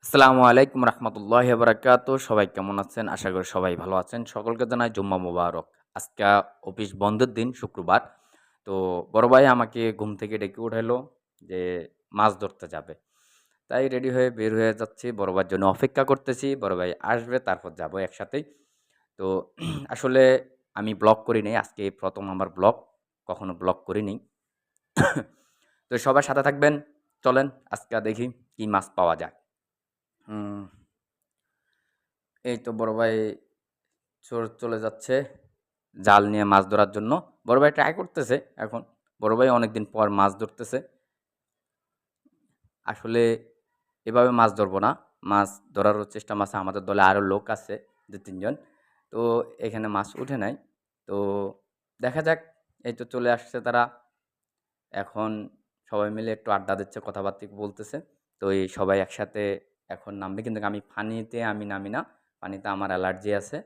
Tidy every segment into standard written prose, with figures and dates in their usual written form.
আসসালামু আলাইকুম রহমতুল্লাহি বারাকাতুহু। সবাই কেমন আছেন? আশা করি সবাই ভালো আছেন। সকলকে জানাই জুম্মা মুবারক। আজকে অফিস বন্ধের দিন শুক্রবার। তো বড় ভাই আমাকে ঘুম থেকে ডেকে উঠাইলো যে মাছ ধরতে যাবে। তাই রেডি হয়ে বের হয়ে যাচ্ছি। বড় ভাইয়ের জন্য অপেক্ষা করতেছি। বড় ভাই আসবে তারপর যাবো একসাথেই। তো আসলে আমি ব্লগ করি নাই। আজকে ১ম আমার ব্লগ। কখনো ব্লগ করিনি। তো সবাই সাথে থাকবেন। চলেন আজকে দেখি কি মাছ পাওয়া যায়। হুম। এই তো বড় ভাই চলে যাচ্ছে জাল নিয়ে মাছ ধরার জন্য। বড় ভাই ট্রাই করতেছে এখন। বড় ভাই অনেকদিন পর মাছ ধরতেছে। আসলে এভাবে মাছ ধরবো না। মাছ ধরারও চেষ্টা মাছে আমাদের দলে আরও লোক আছে ২-৩ জন। তো এখানে মাছ উঠে নাই। তো দেখা যাক, এই তো চলে আসছে তারা। এখন সবাই মিলে একটু আড্ডা দিচ্ছে, কথাবার্তা বলতেছে। তো এই সবাই একসাথে এখন নামবে। কিন্তু পানিতে আমি নামি না। পানিতে আমার অ্যালার্জি আছে।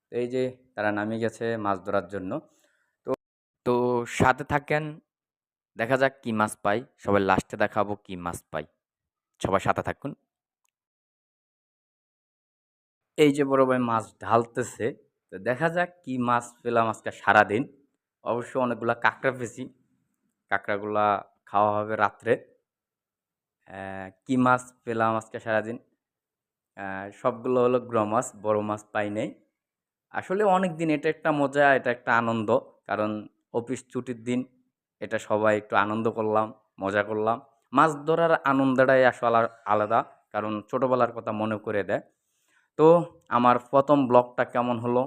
তো এই যে তারা নামে গেছে মাছ ধরার জন্য। তো তো সাথে থাকেন, দেখা যাক কি মাছ পাই। সবাই লাস্টে দেখাবো কি মাছ পাই। সবাই সাথে থাকুন। এই যে বড় ভাই মাছ ঢালতেছে। তো দেখা যাক কি মাছ পেলাম আজকে সারাদিন। অবশ্য অনেকগুলা কাঁকড়া পেয়েছি। কাঁকড়াগুলা খাওয়া হবে রাত্রে। কি মাছ পেলাম আজকে সারাদিন? সবগুলো হলো মাছ, বড় মাছ পাই নাই। আসলে অনেকদিন এটা একটা মজা, এটা একটা আনন্দ। কারণ অফিস ছুটির দিন। এটা সবাই একটু আনন্দ করলাম, মজা করলাম। মাছ ধরার আনন্দটাই আসলে আলাদা। কারণ ছোটবেলার কথা মনে করে দেয়। তো আমার ১ম ব্লগটা কেমন হলো?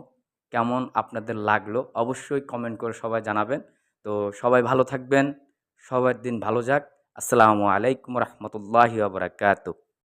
কেমন আপনাদের লাগলো? অবশ্যই কমেন্ট করে সবাই জানাবেন। তো সবাই ভালো থাকবেন। সবার দিন ভালো যাক। আসসালামু আলাইকুম রহমতুল্লাহি ওয়া বারাকাতুহু।